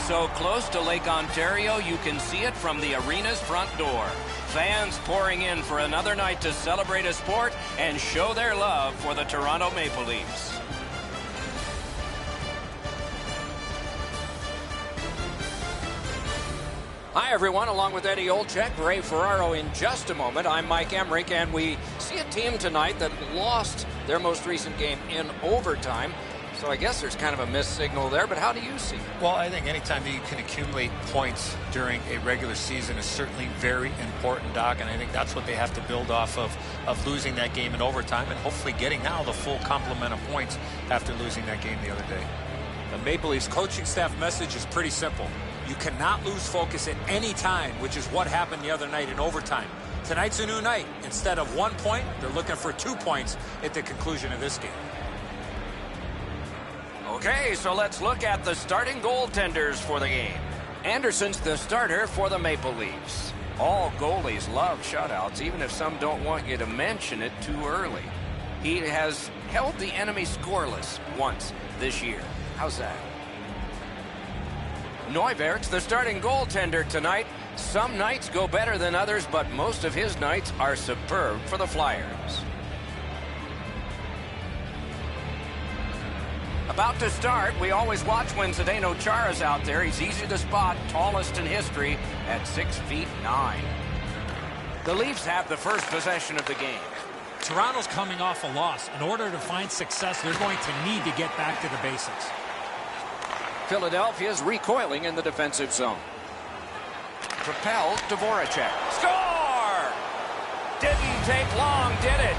So close to Lake Ontario, you can see it from the arena's front door. Fans pouring in for another night to celebrate a sport and show their love for the Toronto Maple Leafs. Hi, everyone. Along with Eddie Olczyk, Ray Ferraro in just a moment. I'm Mike Emmerich, and we see a team tonight that lost their most recent game in overtime. So I guess there's kind of a missed signal there, but how do you see it? Well, I think anytime that you can accumulate points during a regular season is certainly very important, Doc, and I think that's what they have to build off of losing that game in overtime and hopefully getting now the full complement of points after losing that game the other day. The Maple Leafs coaching staff message is pretty simple. You cannot lose focus at any time, which is what happened the other night in overtime. Tonight's a new night. Instead of 1 point, they're looking for 2 points at the conclusion of this game. Okay, so let's look at the starting goaltenders for the game. Anderson's the starter for the Maple Leafs. All goalies love shutouts, even if some don't want you to mention it too early. He has held the enemy scoreless once this year. How's that? Neuwert's the starting goaltender tonight. Some nights go better than others, but most of his nights are superb for the Flyers. About to start, we always watch when Zdeno Chara's out there. He's easy to spot, tallest in history at 6'9". The Leafs have the first possession of the game. Toronto's coming off a loss. In order to find success, they're going to need to get back to the basics. Philadelphia's recoiling in the defensive zone. Propelled to Voracek. Score! Didn't take long, did it?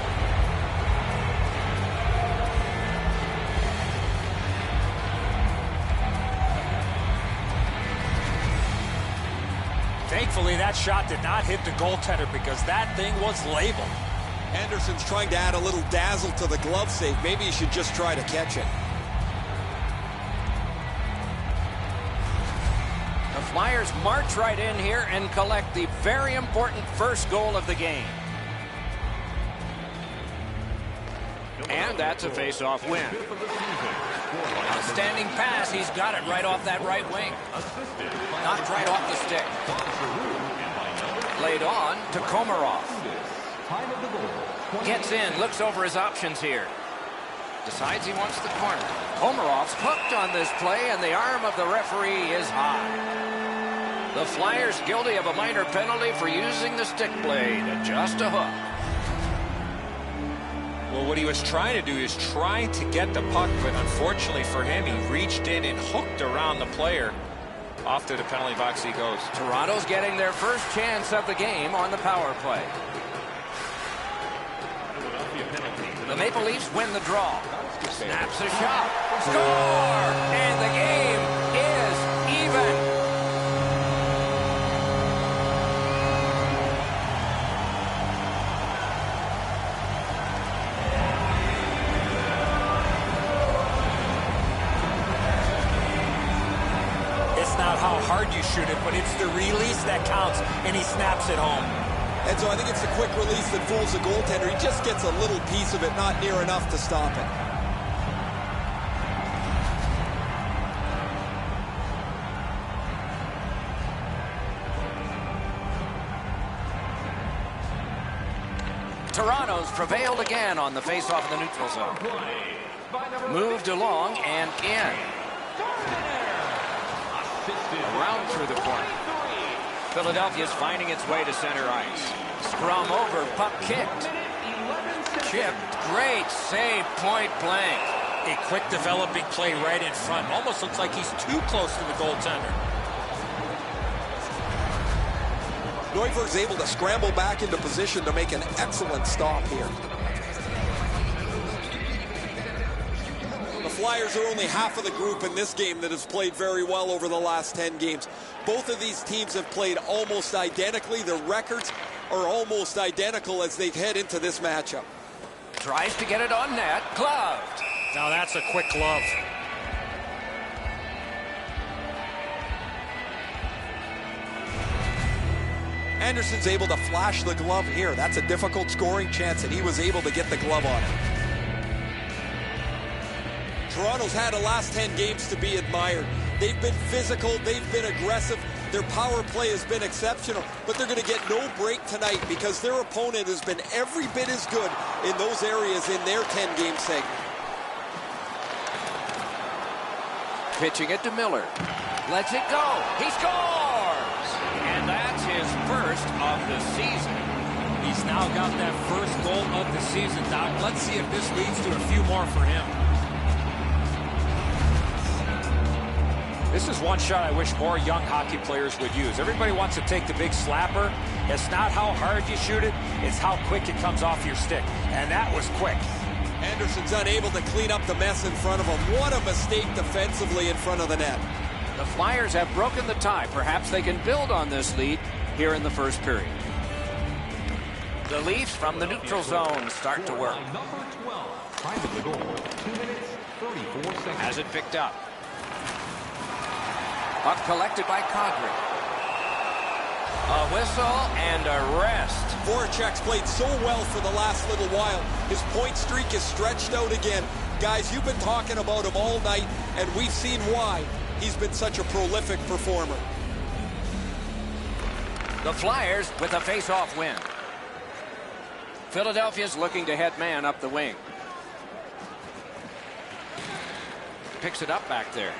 Thankfully, that shot did not hit the goaltender because that thing was labeled. Anderson's trying to add a little dazzle to the glove save. Maybe he should just try to catch it. The Flyers march right in here and collect the very important first goal of the game. And that's a face-off win. Outstanding pass. He's got it right off that right wing. Knocked right off the stick. Laid on to Komarov. Gets in, looks over his options here. Decides he wants the corner. Komarov's hooked on this play, and the arm of the referee is high. The Flyers guilty of a minor penalty for using the stick blade. Just a hook. Well, what he was trying to do is trying to get the puck, but unfortunately for him, he reached in and hooked around the player. Off to the penalty box he goes. Toronto's getting their first chance of the game on the power play. The Maple Leafs win the draw. Snaps a shot. Score! And the game is even. It's not how hard you shoot it, but it's the release that counts, and he snaps it home. And so I think it's the quick release that fools the goaltender. He just gets a little piece of it, not near enough to stop it. Toronto's prevailed again on the faceoff in the neutral zone. Moved along and in. Around through the corner. Philadelphia's finding its way to center ice. Scrum over, puck kicked. Chipped, great save, point blank. A quick developing play right in front. Almost looks like he's too close to the goaltender. Neuwert's able to scramble back into position to make an excellent stop here. The Flyers are only half of the group in this game that has played very well over the last 10 games. Both of these teams have played almost identically. Their records are almost identical as they head into this matchup. Tries to get it on net, gloved. Now that's a quick glove. Anderson's able to flash the glove here. That's a difficult scoring chance, and he was able to get the glove on it. Toronto's had the last 10 games to be admired. They've been physical, they've been aggressive, their power play has been exceptional, but they're going to get no break tonight because their opponent has been every bit as good in those areas in their 10-game segment. Pitching it to Miller. Lets it go. He scores! And that's his first of the season. He's now got that first goal of the season, Doc. Let's see if this leads to a few more for him. This is one shot I wish more young hockey players would use. Everybody wants to take the big slapper. It's not how hard you shoot it, it's how quick it comes off your stick. And that was quick. Anderson's unable to clean up the mess in front of him. What a mistake defensively in front of the net. The Flyers have broken the tie. Perhaps they can build on this lead here in the first period. The Leafs from the neutral zone start to work. Number 12, time of the goal, 2 minutes, 34 seconds. Has it picked up. Puck collected by Kadri. A whistle and a rest. Voracek's played so well for the last little while. His point streak is stretched out again. Guys, you've been talking about him all night, and we've seen why he's been such a prolific performer. The Flyers with a face-off win. Philadelphia's looking to head man up the wing. Picks it up back there.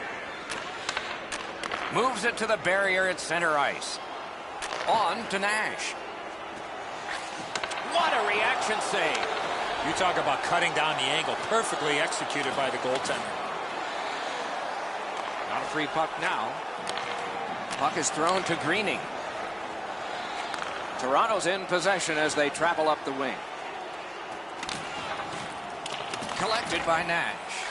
Moves it to the barrier at center ice. On to Nash. What a reaction save. You talk about cutting down the angle. Perfectly executed by the goaltender. Not a free puck now. Puck is thrown to Greening. Toronto's in possession as they travel up the wing. Collected by Nash.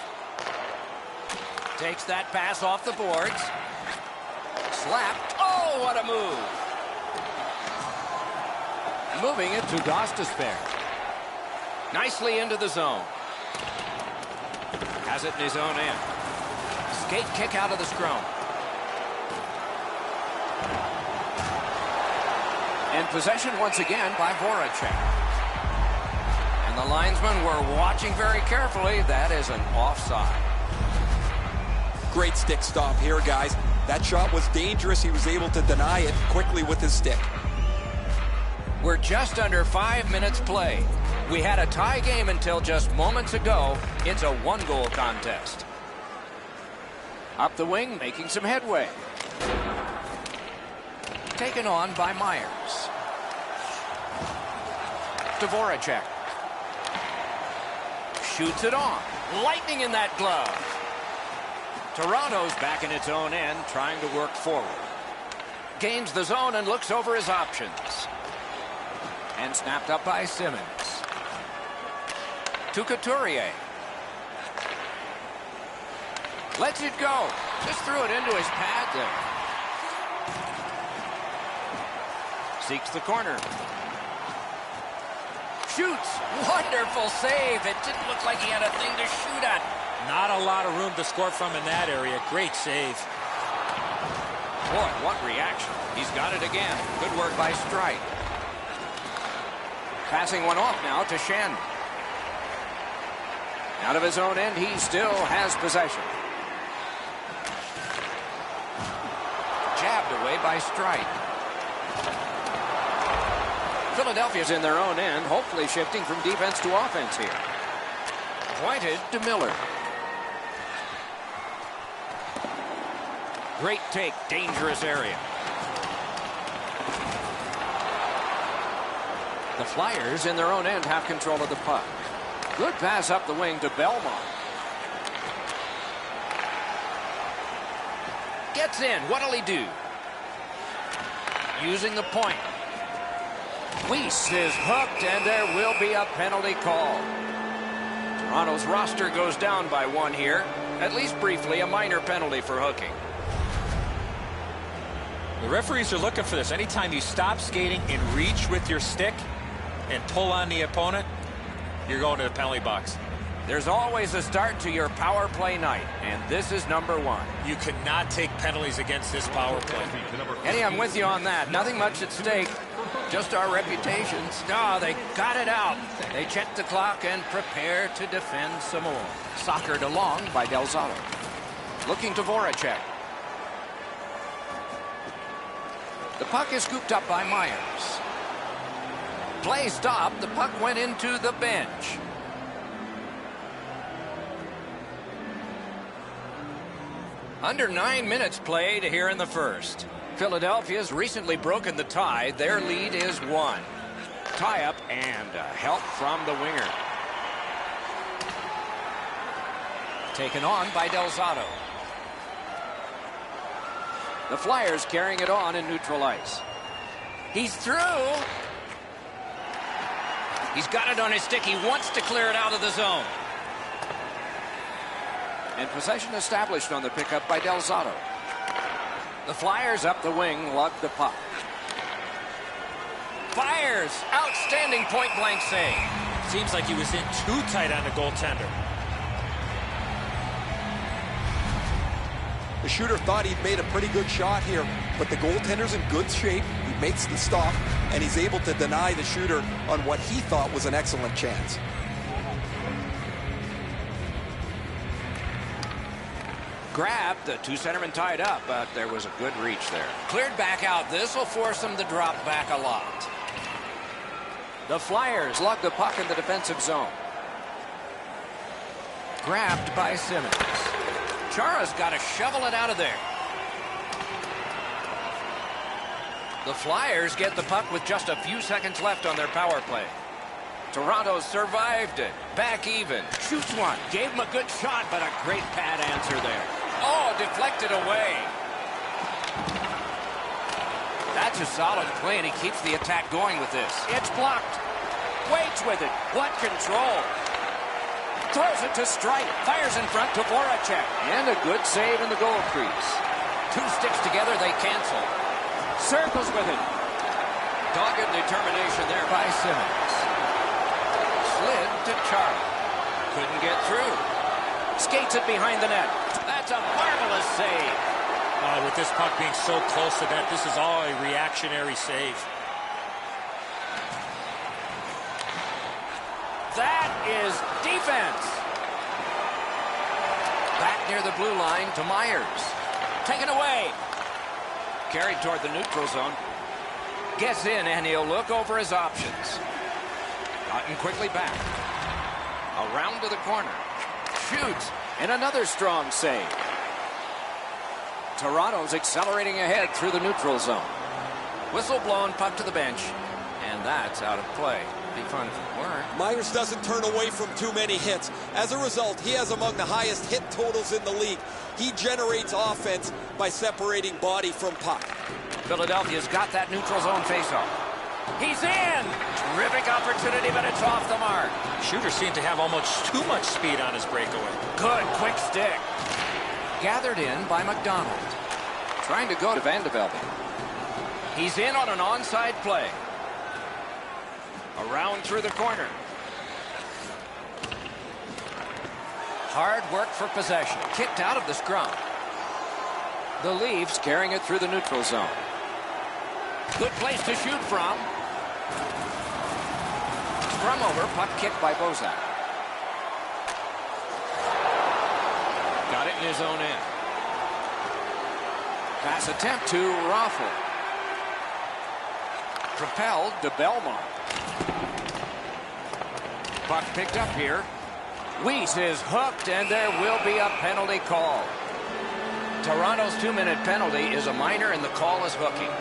Takes that pass off the boards. Slapped. Oh, what a move. Moving it to Gostisbehere. Nicely into the zone. Has it in his own end. Skate kick out of the scrum. In possession once again by Voracek. And the linesmen were watching very carefully. That is an offside. Great stick stop here, guys. That shot was dangerous. He was able to deny it quickly with his stick. We're just under 5 minutes play. We had a tie game until just moments ago. It's a one-goal contest. Up the wing, making some headway. Taken on by Myers. To Voracek. Shoots it on. Lightning in that glove. Toronto's back in its own end, trying to work forward. Gains the zone and looks over his options. And snapped up by Simmons. To Couturier. Lets it go. Just threw it into his pad there. Seeks the corner. Shoots. Wonderful save. It didn't look like he had a thing to shoot at. Not a lot of room to score from in that area. Great save. Boy, what reaction. He's got it again. Good work by Streit. Passing one off now to Shen. Out of his own end, he still has possession. Jabbed away by Streit. Philadelphia's in their own end, hopefully shifting from defense to offense here. Pointed to Miller. Great take, dangerous area. The Flyers in their own end have control of the puck. Good pass up the wing to Belmont. Gets in. What'll he do? Using the point. Weiss is hooked, and there will be a penalty call. Toronto's roster goes down by one here. At least briefly, a minor penalty for hooking. The referees are looking for this. Anytime you stop skating and reach with your stick and pull on the opponent, you're going to the penalty box. There's always a start to your power play night, and this is number 1. You could not take penalties against this power play. Eddie, I'm with you on that. Nothing much at stake, just our reputations. No, they got it out. They check the clock and prepare to defend some more. Soccered along by Delzato. Looking to Voracek. The puck is scooped up by Myers. Play stopped. The puck went into the bench. Under 9 minutes played here in the first. Philadelphia's recently broken the tie. Their lead is 1. Tie up and help from the winger. Taken on by Delzato. The Flyers carrying it on in neutral ice. He's through. He's got it on his stick. He wants to clear it out of the zone. And possession established on the pickup by Delzato. The Flyers up the wing, lug the puck. Fires! Outstanding point-blank save. Seems like he was in too tight on the goaltender. The shooter thought he'd made a pretty good shot here, but the goaltender's in good shape. He makes the stop, and he's able to deny the shooter on what he thought was an excellent chance. Grabbed, the 2 centermen tied up, but there was a good reach there. Cleared back out. This will force them to drop back a lot. The Flyers lug the puck in the defensive zone. Grabbed by Simmons. Chara's got to shovel it out of there. The Flyers get the puck with just a few seconds left on their power play. Toronto survived it. Back even. Shoots one. Gave him a good shot, but a great pad answer there. Oh, deflected away. That's a solid play, and he keeps the attack going with this. It's blocked. Waits with it. What control. Throws it to strike. Fires in front to Voracek. And a good save in the goal crease. 2 sticks together, they cancel. Circles with it. Dogged determination there by Simmons. Slid to Chara. Couldn't get through. Skates it behind the net. That's a marvelous save. With this puck being so close to that, this is all a reactionary save. That is defense. Back near the blue line to Myers. Taken away. Carried toward the neutral zone. Gets in, and he'll look over his options. Gotten quickly back. Around to the corner. Shoots, and another strong save. Toronto's accelerating ahead through the neutral zone. Whistle blown, puck to the bench, and that's out of play. Be fun if it weren't. Myers doesn't turn away from too many hits. As a result, he has among the highest hit totals in the league. He generates offense by separating body from puck. Philadelphia's got that neutral zone faceoff. He's in! Terrific opportunity, but it's off the mark. Shooter seemed to have almost too much speed on his breakaway. Good, quick stick. Gathered in by McDonald. Trying to go to Van de Velde. He's in on an onside play. Around through the corner. Hard work for possession. Kicked out of the scrum. The Leafs carrying it through the neutral zone. Good place to shoot from. Scrum over, puck kicked by Bozak. Got it in his own end. Pass attempt to Raffle. Propelled to Belmont. Puck picked up here. Weiss is hooked, and there will be a penalty call. Toronto's 2-minute penalty is a minor, and the call is hooking.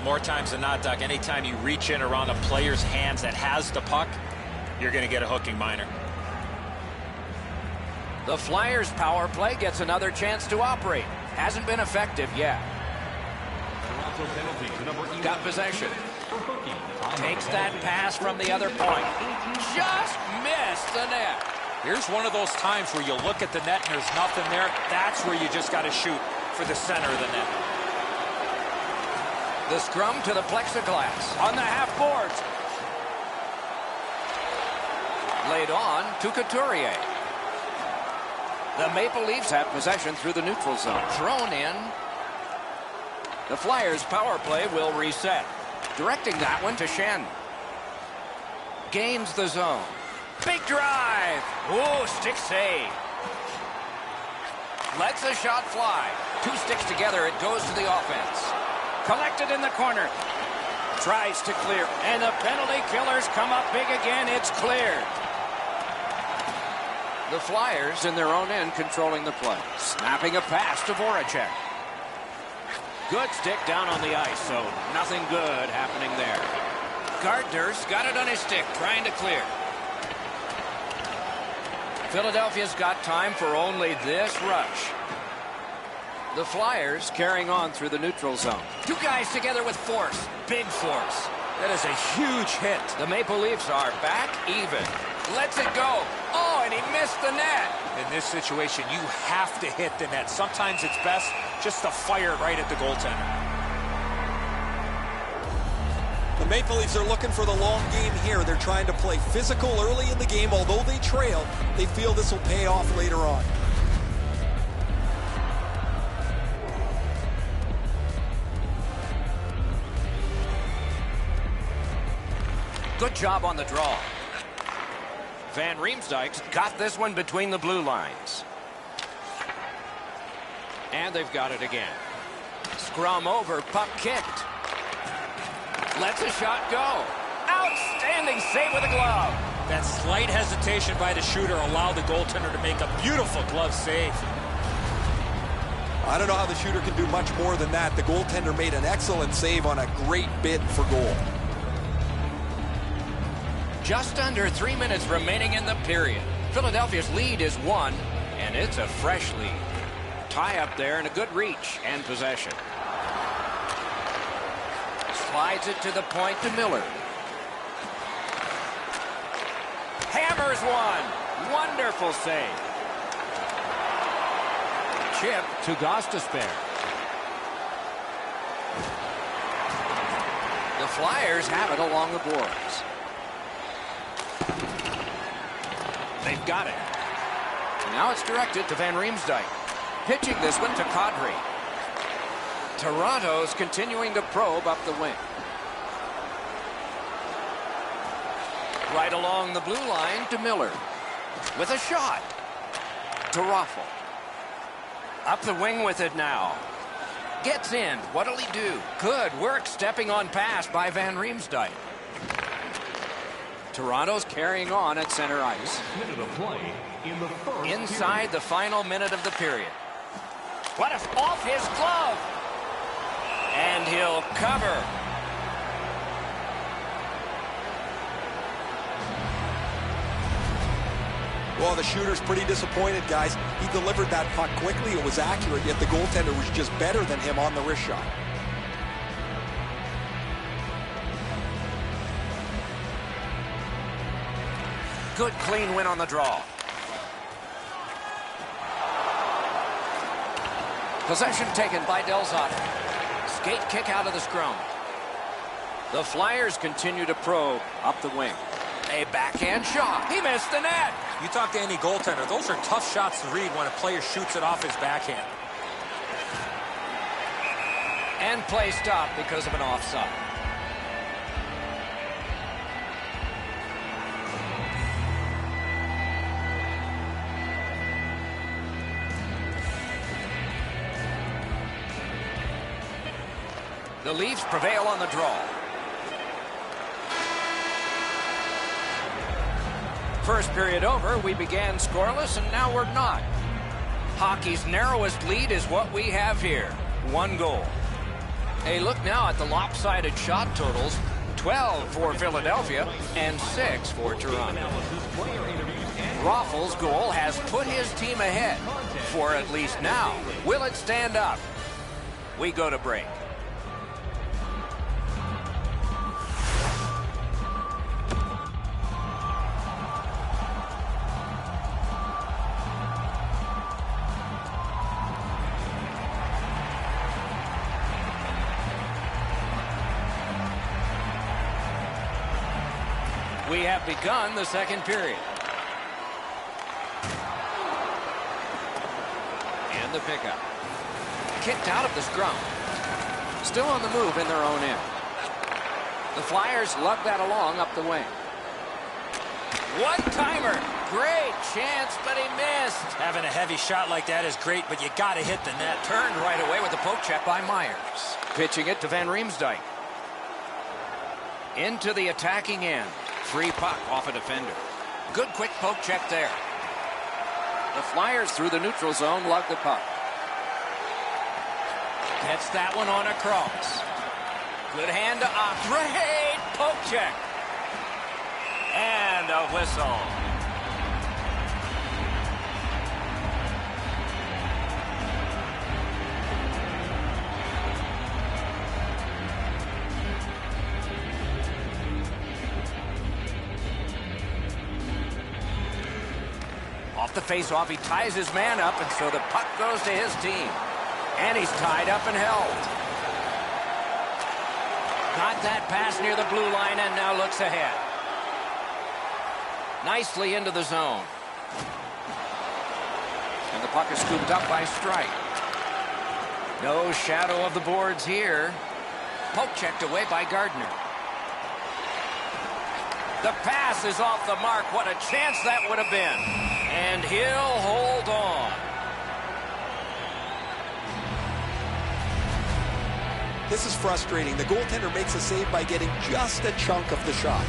More times than not, Doc, anytime you reach in around a player's hands that has the puck, you're going to get a hooking minor. The Flyers' power play gets another chance to operate. Hasn't been effective yet. Got possession. Takes that pass from the other point. Just missed the net. Here's one of those times where you look at the net and there's nothing there. That's where you just got to shoot for the center of the net. The scrum to the plexiglass on the half boards. Laid on to Couturier. The Maple Leafs have possession through the neutral zone. Thrown in. The Flyers' power play will reset. Directing that one to Shen. Gains the zone. Big drive. Ooh, stick save. Lets the shot fly. Two sticks together. It goes to the offense. Collected in the corner. Tries to clear. And the penalty killers come up big again. It's cleared. The Flyers in their own end controlling the play. Snapping a pass to Voracek. Good stick down on the ice, so nothing good happening there. Gardner's got it on his stick, trying to clear. Philadelphia's got time for only this rush. The Flyers carrying on through the neutral zone. Two guys together with force. Big force. That is a huge hit. The Maple Leafs are back even. Lets it go. Oh, and he missed the net. In this situation, you have to hit the net. Sometimes it's best just to fire right at the goaltender. The Maple Leafs are looking for the long game here. They're trying to play physical early in the game. Although they trail, they feel this will pay off later on. Good job on the draw. Van Riemsdyk's got this one between the blue lines. And they've got it again. Scrum over, puck kicked. Lets a shot go. Outstanding save with a glove. That slight hesitation by the shooter allowed the goaltender to make a beautiful glove save. I don't know how the shooter can do much more than that. The goaltender made an excellent save on a great bid for goal. Just under 3 minutes remaining in the period. Philadelphia's lead is 1, and it's a fresh lead. Tie up there and a good reach and possession. Slides it to the point to Miller. Hammers one. Wonderful save. Chip to Gostisbehere. The Flyers have it along the boards. They've got it. Now it's directed to Van Riemsdyk. Pitching this one to Kadri. Toronto's continuing to probe up the wing. Right along the blue line to Miller. With a shot. To Raffl. Up the wing with it now. Gets in. What'll he do? Good work stepping on pass by Van Riemsdyk. Toronto's carrying on at center ice. Minute of play in the first Inside period. the final minute of the period. What if off his glove? And he'll cover. Well, the shooter's pretty disappointed, guys. He delivered that puck quickly. It was accurate, yet the goaltender was just better than him on the wrist shot. Good clean win on the draw. Possession taken by Delzato. Skate kick out of the scrum. The Flyers continue to probe up the wing. A backhand shot. He missed the net. You talk to any goaltender, those are tough shots to read when a player shoots it off his backhand. And play stopped because of an offside. The Leafs prevail on the draw. First period over, we began scoreless, and now we're not. Hockey's narrowest lead is what we have here. 1 goal. A look now at the lopsided shot totals. 12 for Philadelphia and 6 for Toronto. Raffl's goal has put his team ahead. For at least now. Will it stand up? We go to break. We have begun the second period. And the pickup. Kicked out of the scrum. Still on the move in their own end. The Flyers lug that along up the wing. One-timer. Great chance, but he missed. Having a heavy shot like that is great, but you got to hit the net. Turned right away with the poke check by Myers. Pitching it to Van Riemsdyk. Into the attacking end. Free puck off a defender. Good quick poke check there. The Flyers through the neutral zone lug the puck. Gets that one on across. Good hand to Great poke check. And a whistle. Off the face-off, he ties his man up, and so the puck goes to his team. And he's tied up and held. Got that pass near the blue line and now looks ahead. Nicely into the zone. And the puck is scooped up by Strike. No shadow of the boards here. Poke checked away by Gardner. The pass is off the mark. What a chance that would have been. And he'll hold on. This is frustrating. The goaltender makes a save by getting just a chunk of the shot.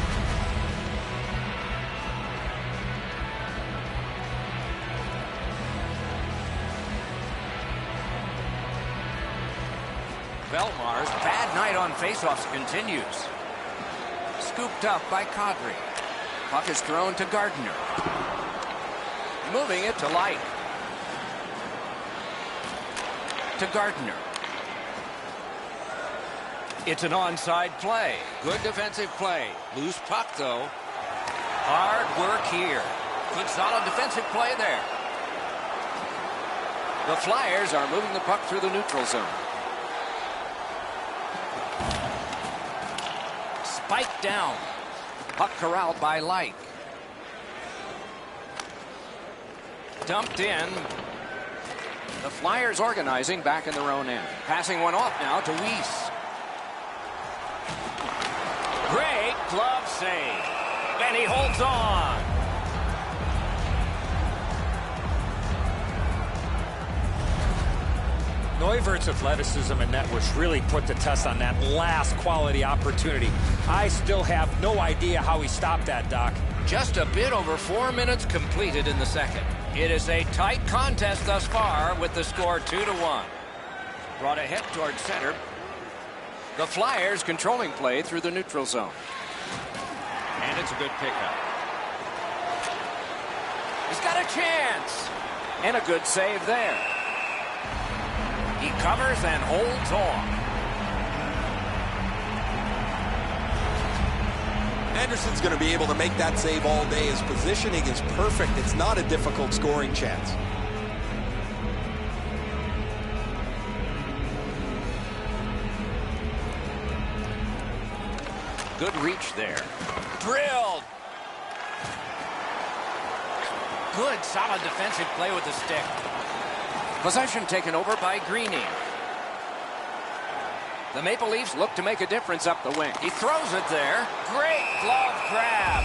Belmar's bad night on faceoffs continues. Scooped up by Kadri. Puck is thrown to Gardner. Moving it to Light. To Gardner. It's an onside play. Good defensive play. Loose puck, though. Hard work here. Good solid defensive play there. The Flyers are moving the puck through the neutral zone. Spiked down. Puck corralled by Light. Dumped in. The Flyers organizing back in their own end. Passing one off now to Weiss. Great glove save. And he holds on. Neuvirth's athleticism and net was really put to test on that last quality opportunity. I still have no idea how he stopped that, Doc. Just a bit over 4 minutes completed in the second. It is a tight contest thus far with the score 2-1. Brought ahead towards center. The Flyers controlling play through the neutral zone. And it's a good pickup. He's got a chance. And a good save there. He covers and holds on. Anderson's going to be able to make that save all day. His positioning is perfect. It's not a difficult scoring chance. Good reach there. Drilled. Good solid defensive play with the stick. Possession taken over by Greening. The Maple Leafs look to make a difference up the wing. He throws it there. Great glove grab.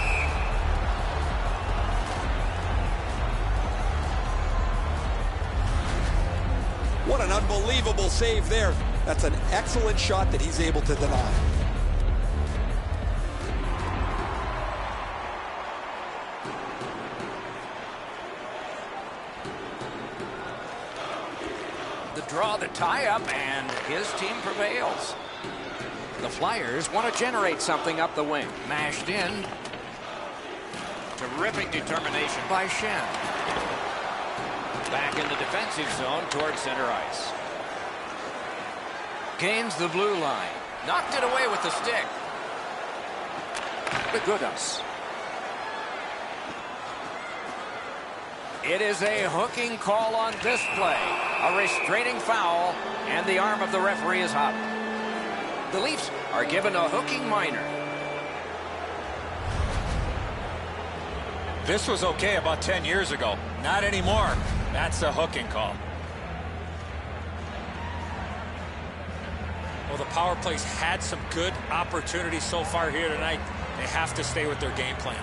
What an unbelievable save there. That's an excellent shot that he's able to deny. Draw the tie-up, and his team prevails. The Flyers want to generate something up the wing. Mashed in. Terrific determination by Shen. Back in the defensive zone towards center ice. Gains the blue line. Knocked it away with the stick. The Goodas. It is a hooking call on this play. A restraining foul, and the arm of the referee is up. The Leafs are given a hooking minor. This was okay about 10 years ago. Not anymore. That's a hooking call. Well, the power play's had some good opportunities so far here tonight. They have to stay with their game plan.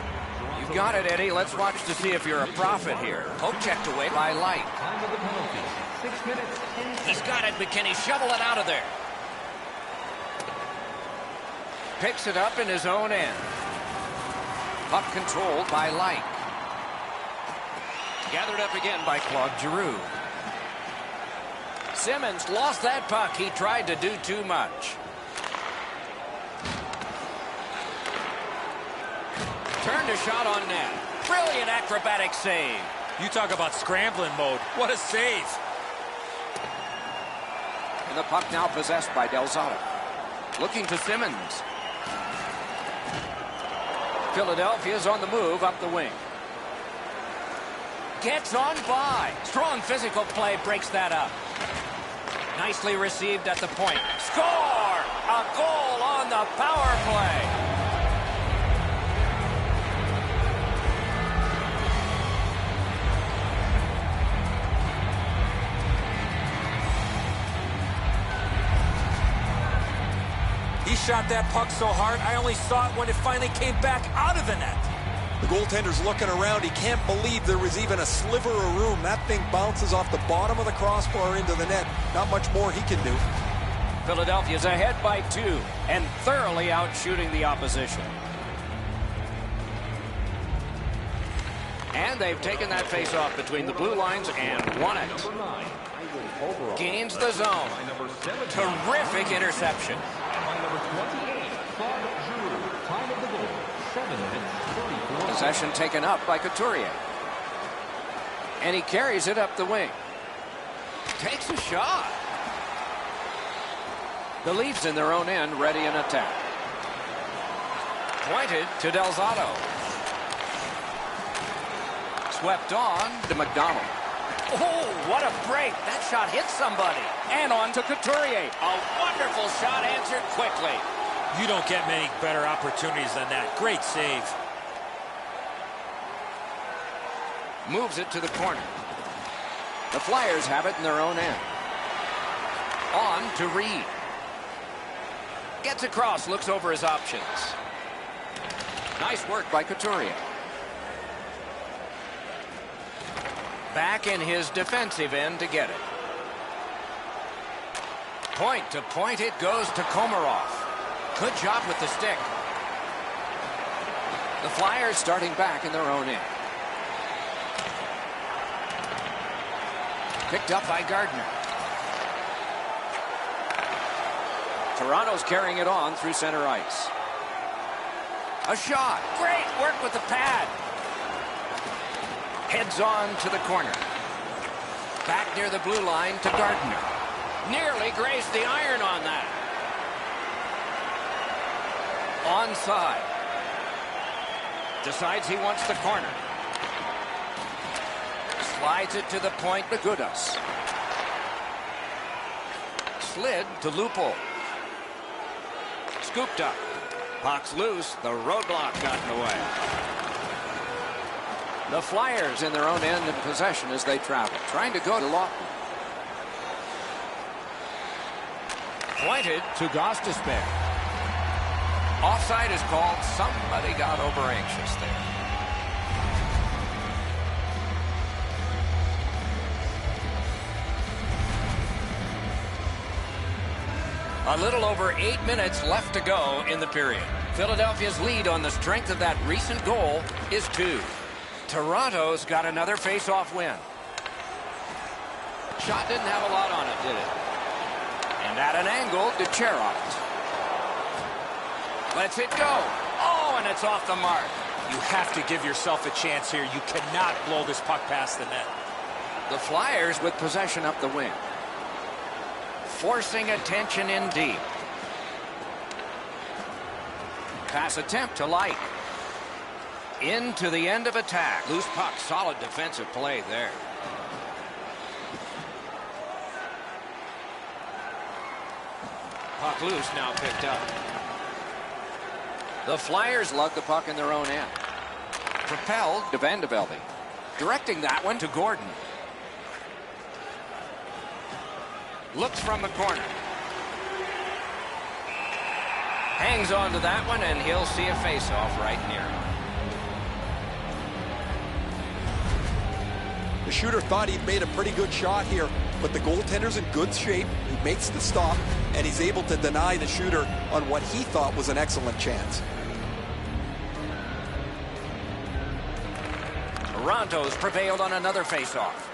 You've got it, Eddie. Let's watch to see if you're a prophet here. Poke checked away by Light. Time of the penalty, 6 minutes, 10 seconds. He's got it, but can he shovel it out of there? Picks it up in his own end. Puck controlled by Light. Gathered up again by Claude Giroux. Simmons lost that puck. He tried to do too much. Turned a shot on net. Brilliant acrobatic save. You talk about scrambling mode. What a save. And the puck now possessed by Delzato. Looking to Simmons. Philadelphia's on the move up the wing. Gets on by. Strong physical play breaks that up. Nicely received at the point. Score! A goal on the power play. He shot that puck so hard, I only saw it when it finally came back out of the net. The goaltender's looking around. He can't believe there was even a sliver of room. That thing bounces off the bottom of the crossbar into the net. Not much more he can do. Philadelphia's ahead by 2 and thoroughly out shooting the opposition. And they've taken that face-off between the blue lines and won it. Number 9, overall. Gains the zone. By number 7, Terrific interception. and by number 28, Claude Giroux. Time of the goal, 7 minutes, 34 seconds. Possession taken up by Couturier. And he carries it up the wing. Takes a shot. The Leafs in their own end, ready in attack. Pointed to Delzato. Swept on to McDonald. Oh, what a break. That shot hit somebody. And on to Couturier. A wonderful shot answered quickly. You don't get many better opportunities than that. Great save. Moves it to the corner. The Flyers have it in their own end. On to Reed. Gets across, looks over his options. Nice work by Couturier. Back in his defensive end to get it. Point to point it goes to Komarov. Good job with the stick. The Flyers starting back in their own end. Picked up by Gardner. Toronto's carrying it on through center ice. A shot. Great work with the pad. Heads on to the corner. Back near the blue line to Gardner. Nearly grazed the iron on that. Onside. Decides he wants the corner. Slides it to the point to Gudas. Slid to Lupul. Scooped up. Puck's loose. The roadblock got in the way. The Flyers in their own end in possession as they travel. Trying to go to Lawton. Pointed to Gostisbehere. Offside is called. Somebody got over anxious there. A little over 8 minutes left to go in the period. Philadelphia's lead on the strength of that recent goal is 2. Toronto's got another face-off win. Shot didn't have a lot on it, did it? And at an angle to Cherot. Lets it go. Oh, and it's off the mark. You have to give yourself a chance here. You cannot blow this puck past the net. The Flyers with possession up the wing. Forcing attention in deep. Pass attempt to Light. Into the end of attack. Loose puck. Solid defensive play there. Puck loose, now picked up. The Flyers lug the puck in their own end. Propelled to Van de Velde. Directing that one to Gordon. Looks from the corner. Hangs on to that one, and he'll see a face-off right near him. The shooter thought he'd made a pretty good shot here, but the goaltender's in good shape. He makes the stop, and he's able to deny the shooter on what he thought was an excellent chance. Toronto's prevailed on another face-off.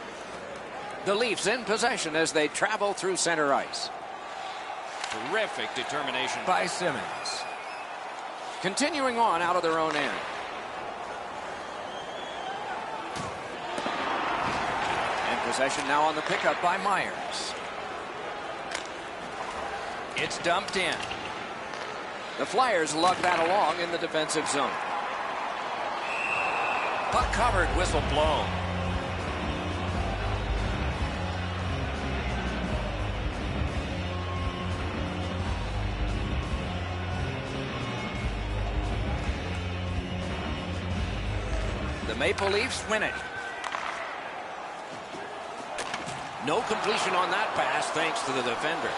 The Leafs in possession as they travel through center ice. Terrific determination By Simmons. Continuing on out of their own end. And possession now on the pickup by Myers. It's dumped in. The Flyers lug that along in the defensive zone. Puck covered, whistle blown. The Maple Leafs win it. No completion on that pass thanks to the defender.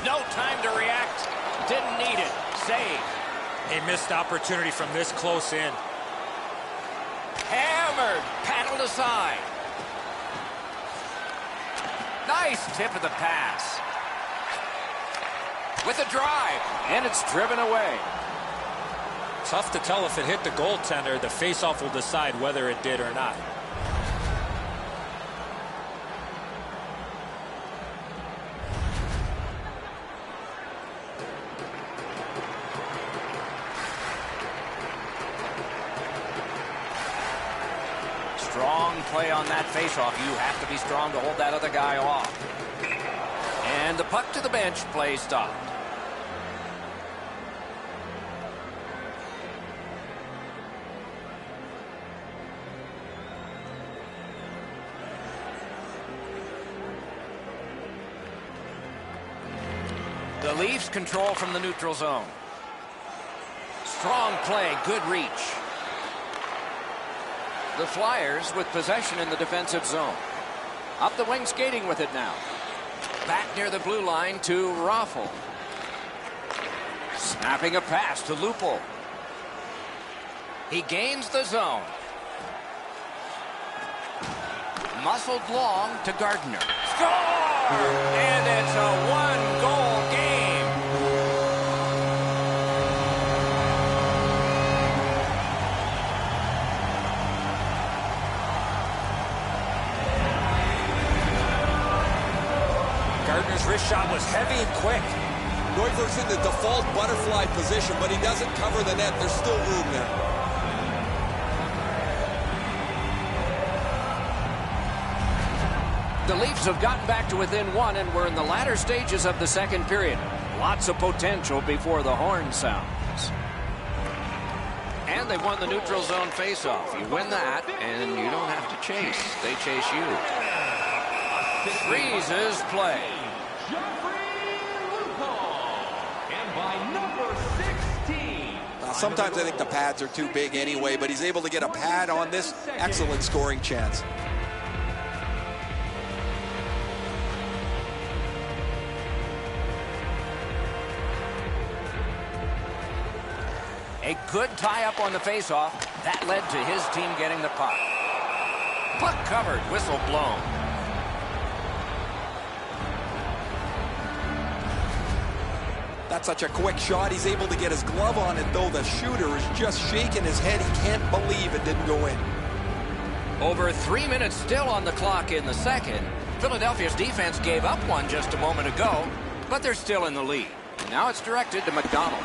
No time to react. Didn't need it. Save. A missed opportunity from this close in. Hammered. Paddled aside. Nice tip of the pass. With a drive. And it's driven away. Tough to tell if it hit the goaltender. The faceoff will decide whether it did or not. Strong play on that faceoff. You have to be strong to hold that other guy off. And the puck to the bench. Play stopped. The Leafs control from the neutral zone. Strong play, good reach. The Flyers with possession in the defensive zone. Up the wing skating with it now. Back near the blue line to Raffl. Snapping a pass to Lupul. He gains the zone. Muscled long to Gardner. Score! And it's a one-goal game. Gardner's wrist shot was heavy and quick. Neuver's in the default butterfly position, but he doesn't cover the net. There's still room there. The Leafs have gotten back to within one, and we're in the latter stages of the second period. Lots of potential before the horn sounds. And they won the neutral zone faceoff. You win that, and you don't have to chase. They chase you. Freezes play. and by number 16. Sometimes I think the pads are too big anyway, but he's able to get a pad on this. Excellent scoring chance. A good tie-up on the faceoff. That led to his team getting the puck. Puck covered, whistle blown. That's such a quick shot. He's able to get his glove on it, though. The shooter is just shaking his head. He can't believe it didn't go in. Over 3 minutes still on the clock in the second. Philadelphia's defense gave up one just a moment ago, but they're still in the lead. Now it's directed to McDonald.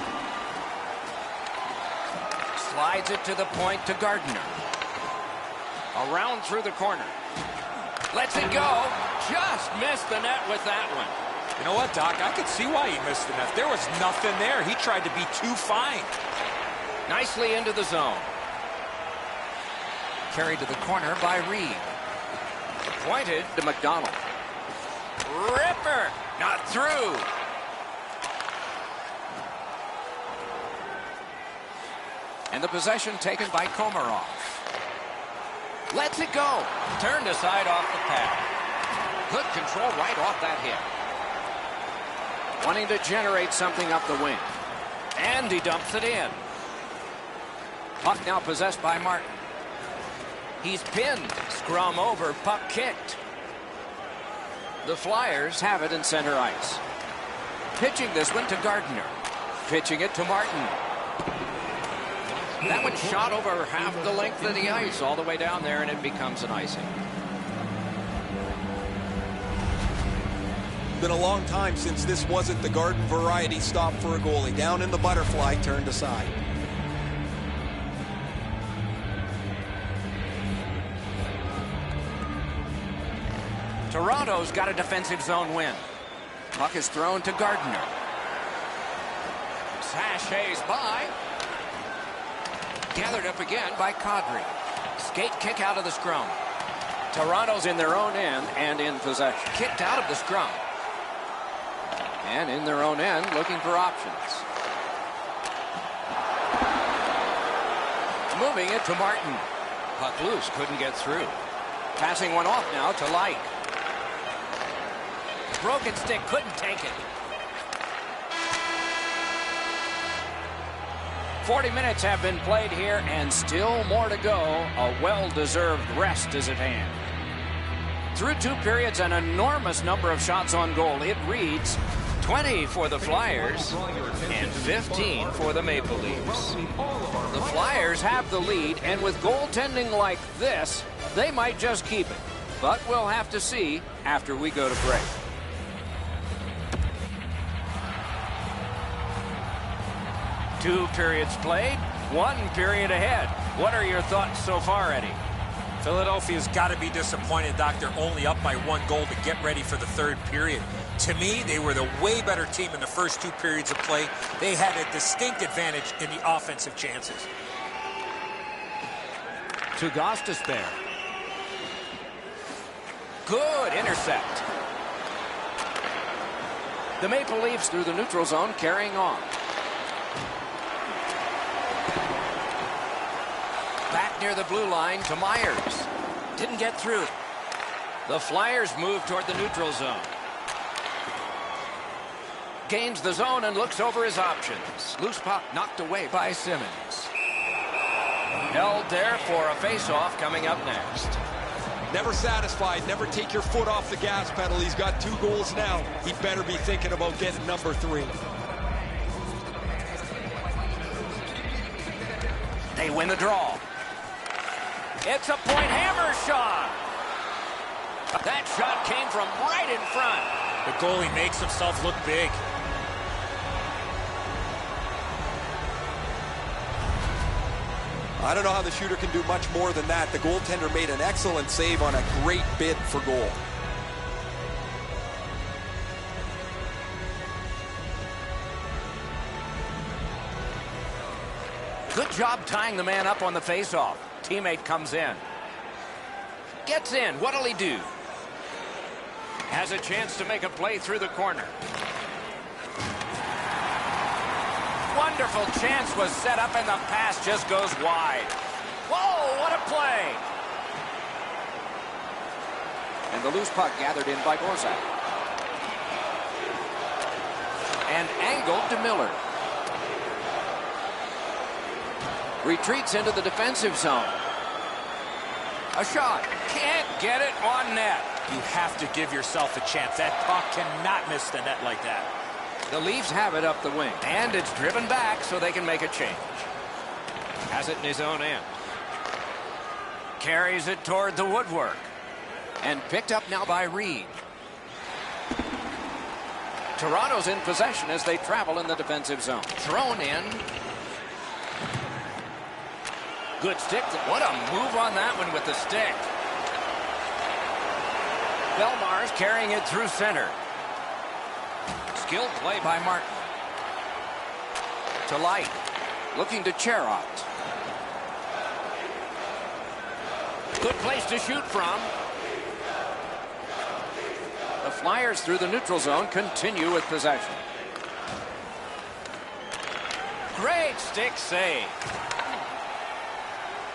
Slides it to the point to Gardner. Around through the corner. Lets it go. Just missed the net with that one. You know what, Doc? I could see why he missed the net. There was nothing there. He tried to be too fine. Nicely into the zone. Carried to the corner by Reed. Pointed to McDonald. Ripper! Not through. And the possession taken by Komarov. Lets it go. Turned aside off the pad. Good control right off that hit. Wanting to generate something up the wing. And he dumps it in. Puck now possessed by Martin. He's pinned. Scrum over. Puck kicked. The Flyers have it in center ice. Pitching this one to Gardner. Pitching it to Martin. That one shot over half the length of the ice all the way down there, and it becomes an icing. Been a long time since this wasn't the garden variety stop for a goalie. Down in the butterfly, turned aside. Toronto's got a defensive zone win. Puck is thrown to Gardner. Sashays by. Gathered up again by Kadri. Skate kick out of the scrum. Toronto's in their own end and in possession. Kicked out of the scrum. And in their own end, looking for options. Moving it to Martin. Puck loose, couldn't get through. Passing one off now to Light. Broken stick, couldn't take it. 40 minutes have been played here, and still more to go. A well-deserved rest is at hand. Through 2 periods, an enormous number of shots on goal. It reads 20 for the Flyers and 15 for the Maple Leafs. The Flyers have the lead, and with goaltending like this, they might just keep it. But we'll have to see after we go to break. Two periods played, 1 period ahead. What are your thoughts so far, Eddie? Philadelphia's got to be disappointed, Doc. They're only up by 1 goal to get ready for the 3rd period. To me, they were the way better team in the first 2 periods of play. They had a distinct advantage in the offensive chances. To Gostisbehere. Good intercept. The Maple Leafs through the neutral zone, carrying on. Back near the blue line to Myers. Didn't get through. The Flyers move toward the neutral zone. Gains the zone and looks over his options. Loose puck knocked away by Simmons. Held there for a face-off coming up next. Never satisfied. Never take your foot off the gas pedal. He's got 2 goals now. He better be thinking about getting number 3. They win the draw. It's a point hammer shot. That shot came from right in front. The goalie makes himself look big. I don't know how the shooter can do much more than that. The goaltender made an excellent save on a great bid for goal. Good job tying the man up on the face-off. Teammate comes in. Gets in. What'll he do? Has a chance to make a play through the corner. Wonderful chance was set up, and the pass just goes wide. Whoa, what a play! And the loose puck gathered in by Gorzak. And angled to Miller. Retreats into the defensive zone. A shot. Can't get it on net. You have to give yourself a chance. That puck cannot miss the net like that. The Leafs have it up the wing. And it's driven back so they can make a change. Has it in his own end. Carries it toward the woodwork. And picked up now by Reed. Toronto's in possession as they travel in the defensive zone. Thrown in. Good stick. What a move on that one with the stick. Belmar's carrying it through center. Skilled play by Martin. To Light. Looking to Cherot. Good place to shoot from. The Flyers through the neutral zone continue with possession. Great stick save.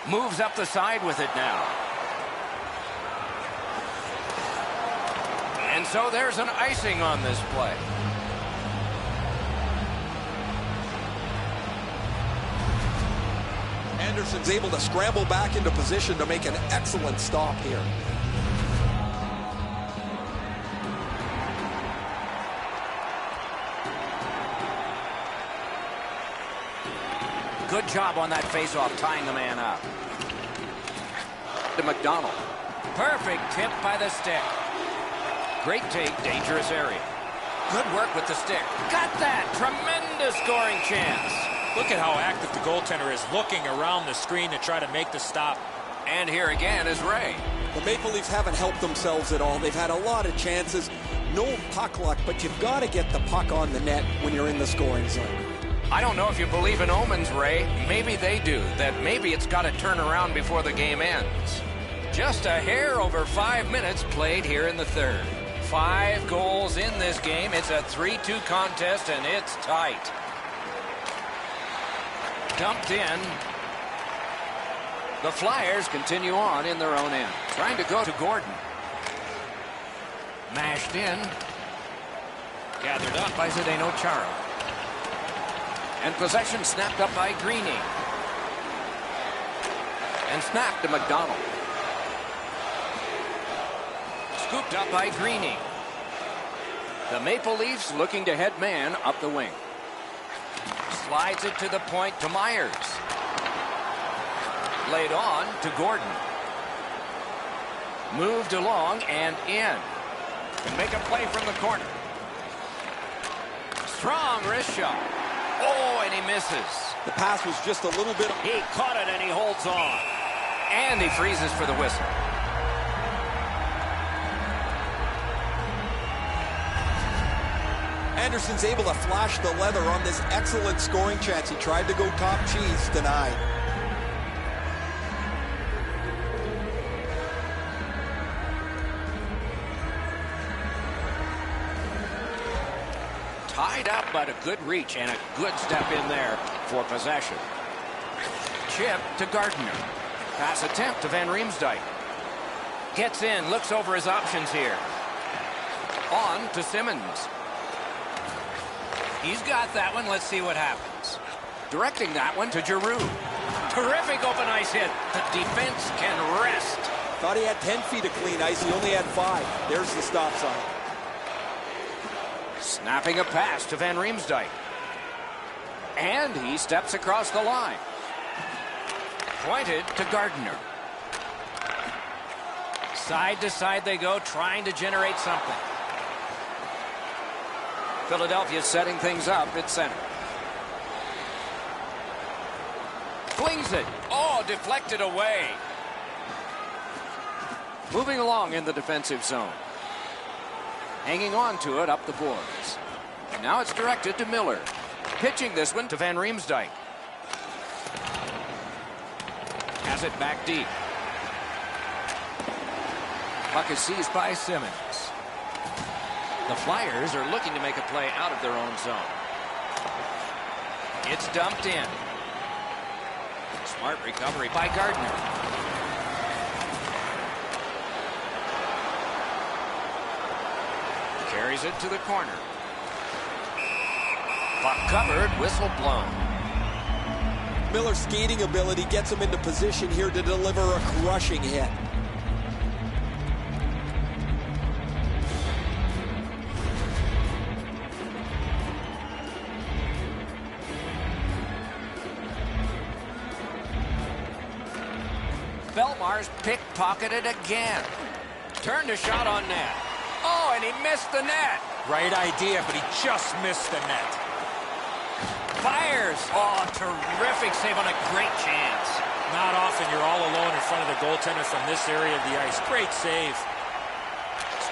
Moves up the side with it now. And so there's an icing on this play. Anderson's able to scramble back into position to make an excellent stop here. Good job on that face-off, tying the man up. To McDonald. Perfect tip by the stick. Great take, dangerous area. Good work with the stick. Got that! Tremendous scoring chance. Look at how active the goaltender is, looking around the screen to try to make the stop. And here again is Ray. The Maple Leafs haven't helped themselves at all. They've had a lot of chances. No puck luck, but you've got to get the puck on the net when you're in the scoring zone. I don't know if you believe in omens, Ray. Maybe they do. That maybe it's got to turn around before the game ends. Just a hair over 5 minutes played here in the third. 5 goals in this game. It's a 3-2 contest, and it's tight. Dumped in. The Flyers continue on in their own end. Trying to go to Gordon. Mashed in. Gathered up by Zdeno Chara. And possession snapped up by Greening. And snapped to McDonald. Scooped up by Greening. The Maple Leafs looking to head man up the wing. Slides it to the point to Myers. Laid on to Gordon. Moved along and in. Can make a play from the corner. Strong wrist shot. Oh, and he misses. The pass was just a little bit. He caught it and he holds on. And he freezes for the whistle. Anderson's able to flash the leather on this excellent scoring chance. He tried to go top cheese, denied. Tied up, but a good reach and a good step in there for possession. Chip to Gardner. Pass attempt to Van Riemsdyk. Gets in, looks over his options here. On to Simmons. He's got that one. Let's see what happens. Directing that one to Giroux. Terrific open ice hit. The defense can rest. Thought he had 10 feet of clean ice. He only had 5. There's the stop sign. Snapping a pass to Van Riemsdyk. And he steps across the line. Pointed to Gardner. Side to side they go, trying to generate something. Philadelphia setting things up at center. Flings it. Oh, deflected away. Moving along in the defensive zone. Hanging on to it up the boards. And now it's directed to Miller. Pitching this one to Van Riemsdyk. Has it back deep. Puck is seized by Simmons. The Flyers are looking to make a play out of their own zone. It's dumped in. Smart recovery by Gardner. Carries it to the corner. Puck covered, whistle blown. Miller's skating ability gets him into position here to deliver a crushing hit. Belmar's pickpocketed again. Turned a shot on net. Oh, and he missed the net. Right idea, but he just missed the net. Fires. Oh, terrific save on a great chance. Not often you're all alone in front of the goaltender from this area of the ice. Great save.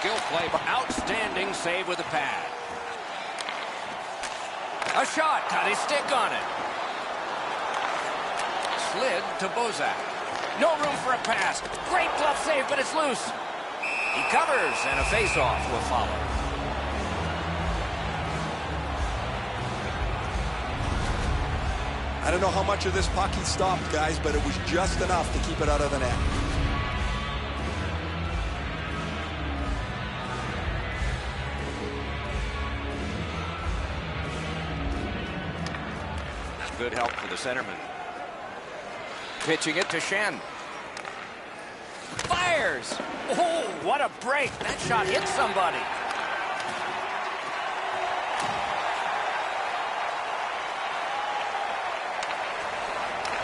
Skill play, but outstanding save with the pad. A shot. Got his stick on it. Slid to Bozak. No room for a pass. Great glove save, but it's loose. He covers, and a face-off will follow. I don't know how much of this puck he stopped, guys, but it was just enough to keep it out of the net. Good help for the centerman. Pitching it to Shen. Fires! Oh, what a break. That shot hit somebody.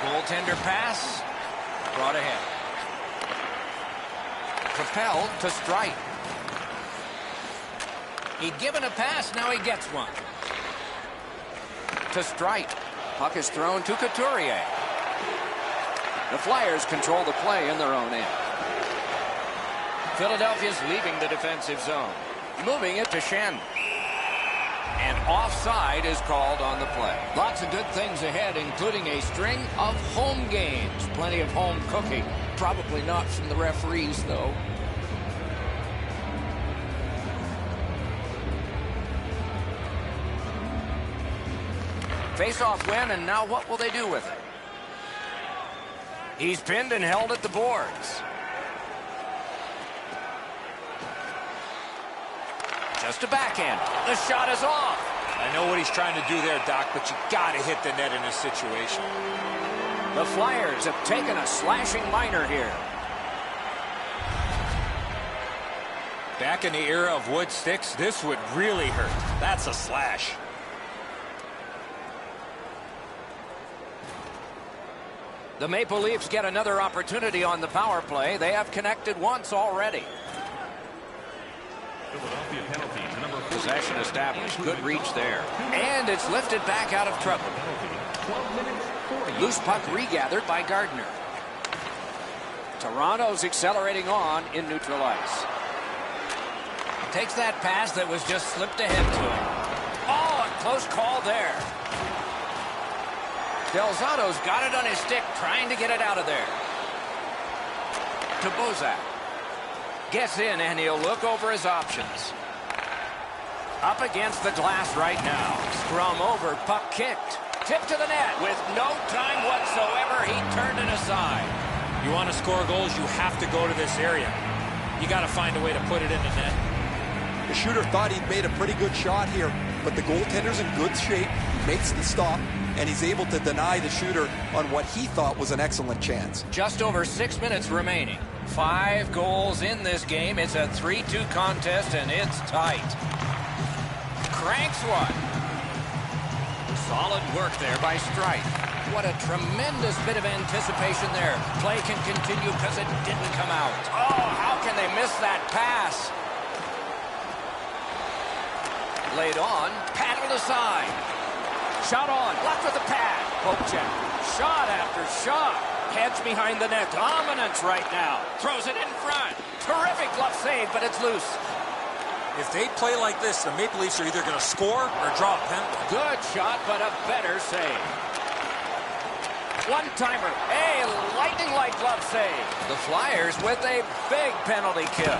Goaltender pass. Brought ahead. Propelled to strike. He'd given a pass, now he gets one. To strike. Puck is thrown to Couturier. The Flyers control the play in their own end. Philadelphia's leaving the defensive zone. Moving it to Shen. And offside is called on the play. Lots of good things ahead, including a string of home games. Plenty of home cooking. Probably not from the referees, though. Face-off win, and now what will they do with it? He's pinned and held at the boards. Just a backhand. The shot is off. I know what he's trying to do there, Doc, but you got to hit the net in this situation. The Flyers have taken a slashing minor here. Back in the era of wood sticks, this would really hurt. That's a slash. The Maple Leafs get another opportunity on the power play. They have connected once already. Philadelphia penalty to number 4. Possession established. Good reach there. And it's lifted back out of trouble. 12 minutes, 40. Loose puck regathered by Gardner. Toronto's accelerating on in neutral ice. Takes that pass that was just slipped ahead to him. Oh, a close call there. Del Zotto's got it on his stick, trying to get it out of there. To Bozak. Gets in, and he'll look over his options. Up against the glass right now. Scrum over, puck kicked. Tip to the net with no time whatsoever. He turned it aside. You want to score goals, you have to go to this area. You got to find a way to put it in the net. The shooter thought he'd made a pretty good shot here, but the goaltender's in good shape. He makes the stop, and he's able to deny the shooter on what he thought was an excellent chance. Just over 6 minutes remaining. 5 goals in this game. It's a 3-2 contest, and it's tight. Cranks one. Solid work there by Strike. What a tremendous bit of anticipation there. Play can continue because it didn't come out. Oh, how can they miss that pass? Laid on, paddled aside. Shot on, left with the pad. Poke check. Shot after shot. Heads behind the net. Dominance right now. Throws it in front. Terrific glove save, but it's loose. If they play like this, the Maple Leafs are either going to score or draw a penalty. Good shot, but a better save. One-timer. A lightning-like glove save. The Flyers with a big penalty kill.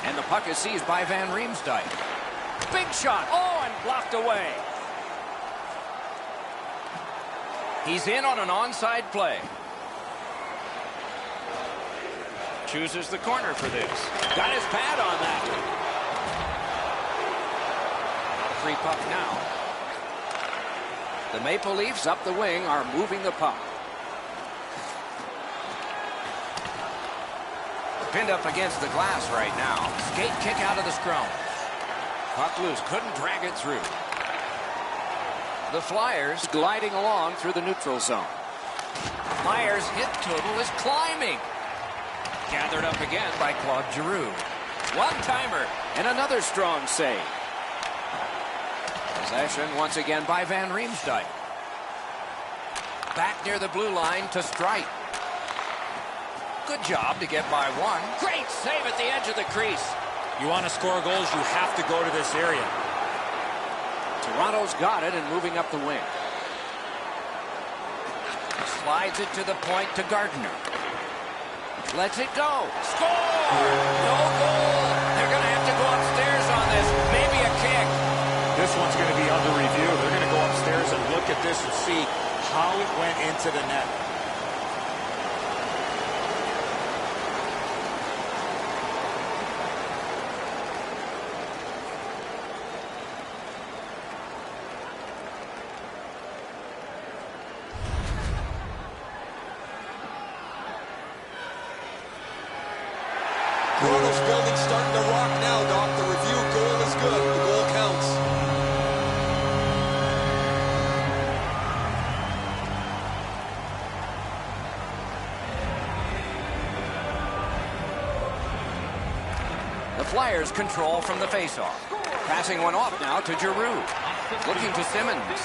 And the puck is seized by Van Riemsdyk. Big shot. Oh, and blocked away. He's in on an onside play. Chooses the corner for this. Got his pad on that. Free puck now. The Maple Leafs up the wing are moving the puck. Pinned up against the glass right now. Skate kick out of the scrum. Puck loose. Couldn't drag it through. The Flyers gliding along through the neutral zone. Flyers hit total is climbing. Gathered up again by Claude Giroux. One-timer and another strong save. Possession once again by Van Riemsdyk. Back near the blue line to Strike. Good job to get by one. Great save at the edge of the crease. You want to score goals, you have to go to this area. Toronto's got it and moving up the wing. Slides it to the point to Gardner. Lets it go. Score! No goal. They're going to have to go upstairs on this. Maybe a kick. This one's going to be under review. They're going to go upstairs and look at this and see how it went into the net. Toronto's building starting to rock now, Doc. The review goal is good. The goal counts. The Flyers control from the faceoff. Passing one off now to Giroux. Looking to Simmons.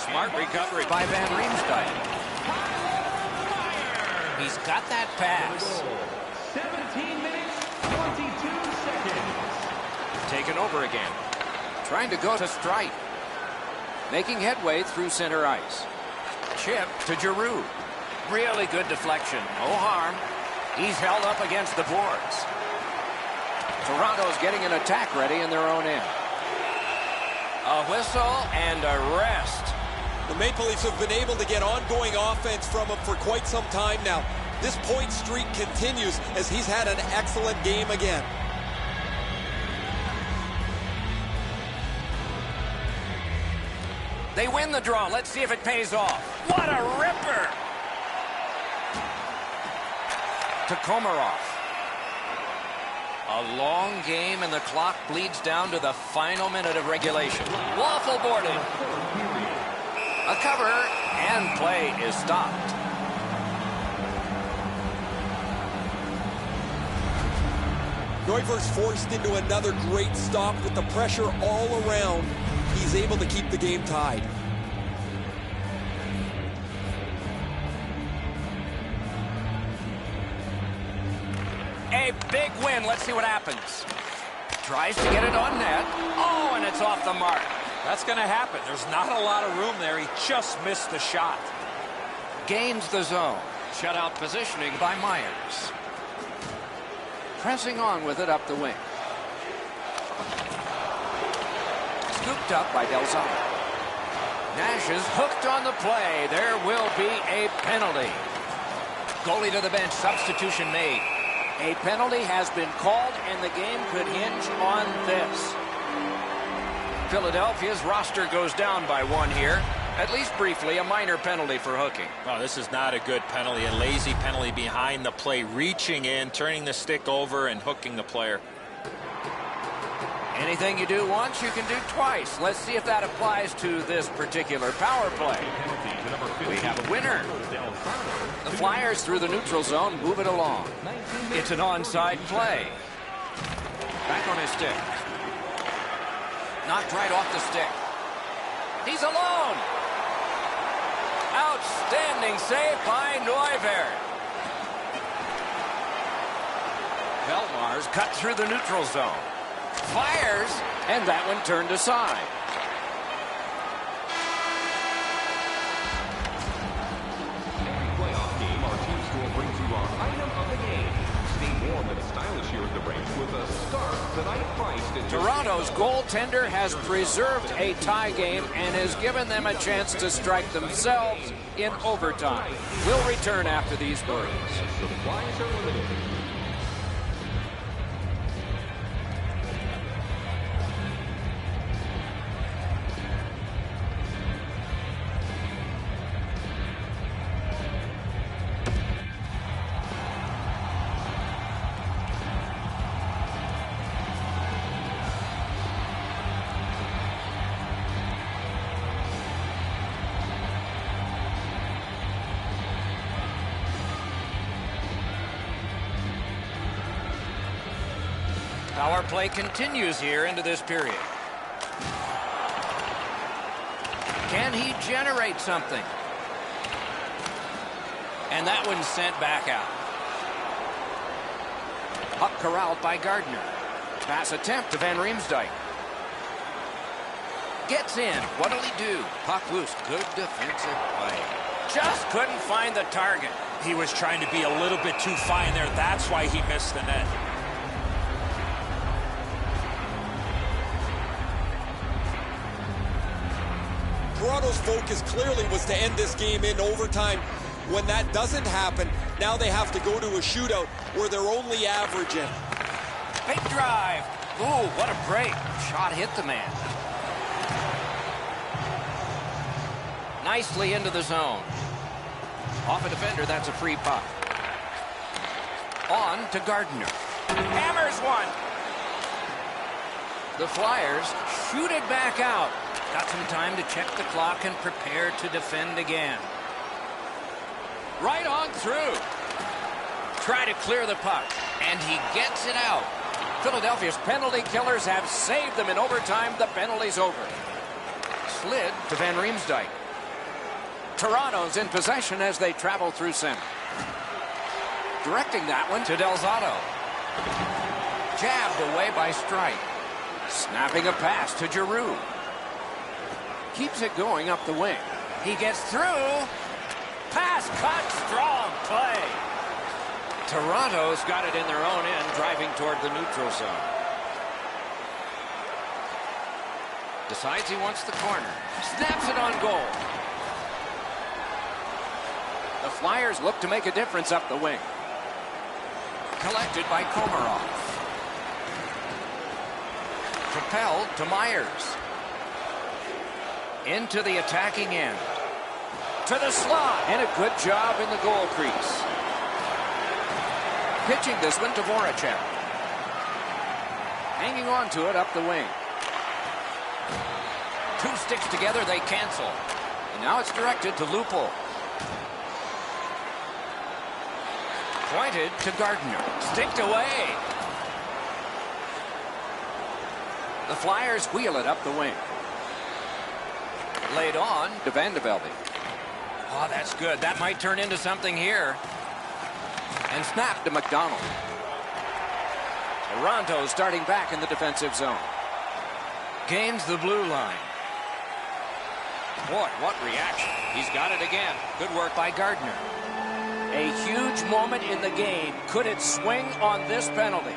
Smart recovery by Van Riemsdyk. He's got that pass. 17 minutes, 22 seconds. Taken over again. Trying to go to strike. Making headway through center ice. Chip to Giroux. Really good deflection. No harm. He's held up against the boards. Toronto's getting an attack ready in their own end. A whistle and a rest. The Maple Leafs have been able to get ongoing offense from him for quite some time now. This point streak continues as he's had an excellent game again. They win the draw. Let's see if it pays off. What a ripper! To Komarov. A long game, and the clock bleeds down to the final minute of regulation. Waffle boarded. A cover, and play is stopped. Neuvir's forced into another great stop with the pressure all around. He's able to keep the game tied. A big win. Let's see what happens. Tries to get it on net. Oh, and it's off the mark. That's going to happen. There's not a lot of room there. He just missed the shot. Gains the zone. Shutout positioning by Myers. Pressing on with it up the wing. Scooped up by Del Zotto. Nash is hooked on the play. There will be a penalty. Goalie to the bench. Substitution made. A penalty has been called, and the game could hinge on this. Philadelphia's roster goes down by one here. At least briefly, a minor penalty for hooking. Oh, this is not a good penalty. A lazy penalty behind the play. Reaching in, turning the stick over, and hooking the player. Anything you do once, you can do twice. Let's see if that applies to this particular power play. We have a winner. The Flyers through the neutral zone move it along. It's an onside play. Back on his stick. Knocked right off the stick. He's alone. Outstanding save by Neuvirth. Belmar's cut through the neutral zone. Fires, and that one turned aside. Every playoff game, our team school brings you our item of the game. Stay warm and stylish here at the rink with a scarf tonight priced at Toronto's goaltender has preserved a tie game and has given them a chance to strike themselves in overtime. We'll return after these words. Supplies are limited. Power play continues here into this period. Can he generate something? And that one's sent back out. Puck corralled by Gardner. Pass attempt to Van Riemsdyk. Gets in. What'll he do? Puck loose. Good defensive play. Just couldn't find the target. He was trying to be a little bit too fine there. That's why he missed the net. Toronto's focus clearly was to end this game in overtime. When that doesn't happen, now they have to go to a shootout where they're only averaging. Big drive. Ooh, what a break. Shot hit the man. Nicely into the zone. Off a defender, that's a free puck. On to Gardner. Hammers one. The Flyers shoot it back out. Got some time to check the clock and prepare to defend again. Right on through. Try to clear the puck. And he gets it out. Philadelphia's penalty killers have saved them in overtime. The penalty's over. Slid to Van Riemsdyk. Toronto's in possession as they travel through center. Directing that one to Del Zotto. Jabbed away by Strike. Snapping a pass to Giroux. Keeps it going up the wing. He gets through. Pass cut. Strong play. Toronto's got it in their own end, driving toward the neutral zone. Decides he wants the corner. Snaps it on goal. The Flyers look to make a difference up the wing. Collected by Komarov. Propelled to Myers. Into the attacking end. To the slot. And a good job in the goal crease. Pitching this one to Voracek. Hanging on to it up the wing. Two sticks together, they cancel. And now it's directed to Lupul. Pointed to Gardner. Sticked away. The Flyers wheel it up the wing. Laid on to Vandevelde. Oh, that's good. That might turn into something here. And snapped to McDonald. Toronto starting back in the defensive zone. Gains the blue line. Boy, what reaction. He's got it again. Good work by Gardner. A huge moment in the game. Could it swing on this penalty?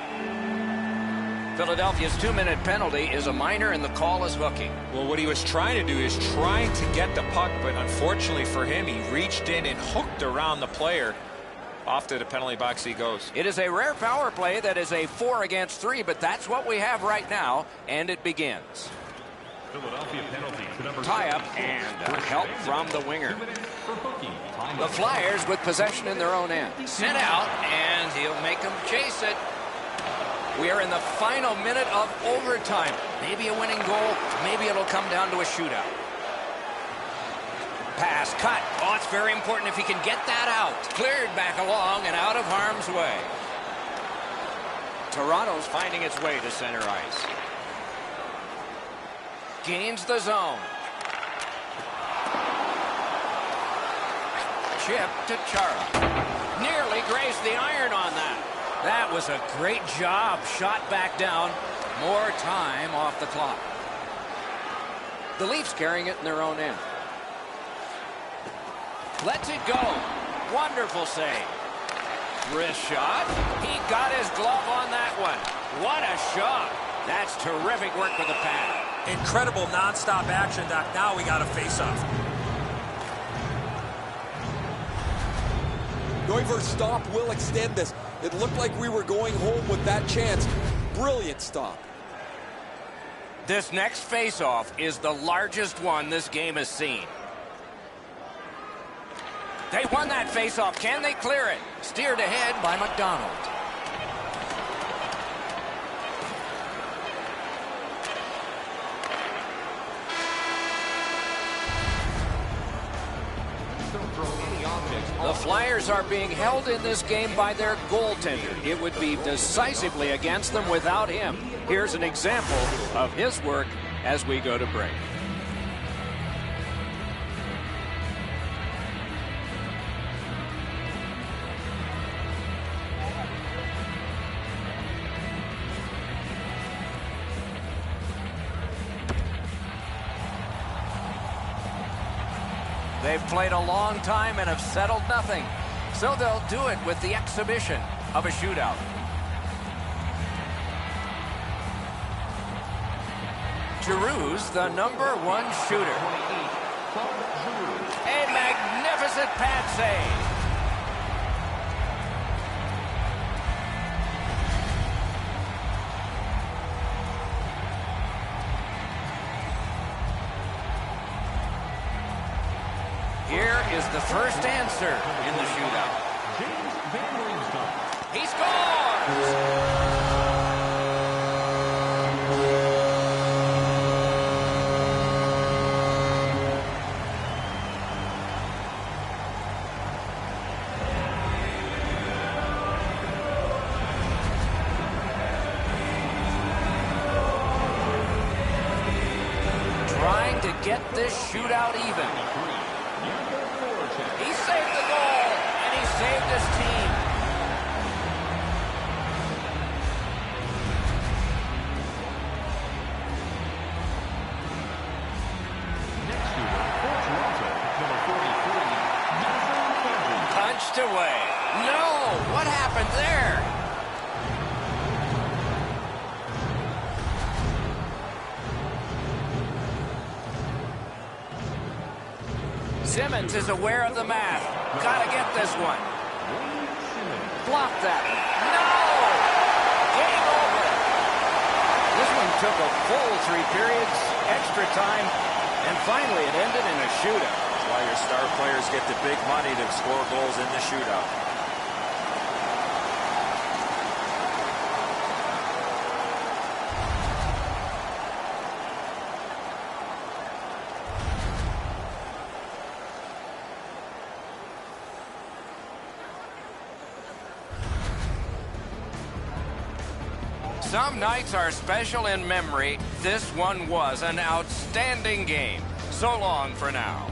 Philadelphia's 2-minute penalty is a minor and the call is hooking. Well, what he was trying to do is trying to get the puck, but unfortunately for him, he reached in and hooked around the player. Off to the penalty box he goes. It is a rare power play that is a 4 against 3, but that's what we have right now, and it begins. Philadelphia penalty to number Tie-up and help from the winger. The Flyers with possession in their own end. Sent out, and he'll make them chase it. We are in the final minute of overtime. Maybe a winning goal. Maybe it'll come down to a shootout. Pass cut. Oh, it's very important if he can get that out. Cleared back along and out of harm's way. Toronto's finding its way to center ice. Gains the zone. Chip to Chara. Nearly grazed the iron on that. That was a great job. Shot back down. More time off the clock. The Leafs carrying it in their own end. Lets it go. Wonderful save. Wrist shot. He got his glove on that one. What a shot. That's terrific work with the pad. Incredible nonstop action, Doc. Now we got a face-off. Neuvir's stop will extend this. It looked like we were going home with that chance. Brilliant stop. This next face-off is the largest one this game has seen. They won that face-off. Can they clear it? Steered ahead by McDonald. The Flyers are being held in this game by their goaltender. It would be decisively against them without him. Here's an example of his work as we go to break. They've played a long time and have settled nothing. So they'll do it with the exhibition of a shootout. Giroux's the #1 shooter. A magnificent pad save. Here is the first answer in the shootout. He scores! get this shootout even. He saved the goal, and he saved his team. Punched away. No! What happened there? Simmons is aware of the math. Gotta get this one. Block that. No! Game over. This one took a full 3 periods, extra time, and finally it ended in a shootout. That's why your star players get the big money to score goals in the shootout. Some nights are special in memory. This one was an outstanding game. So long for now.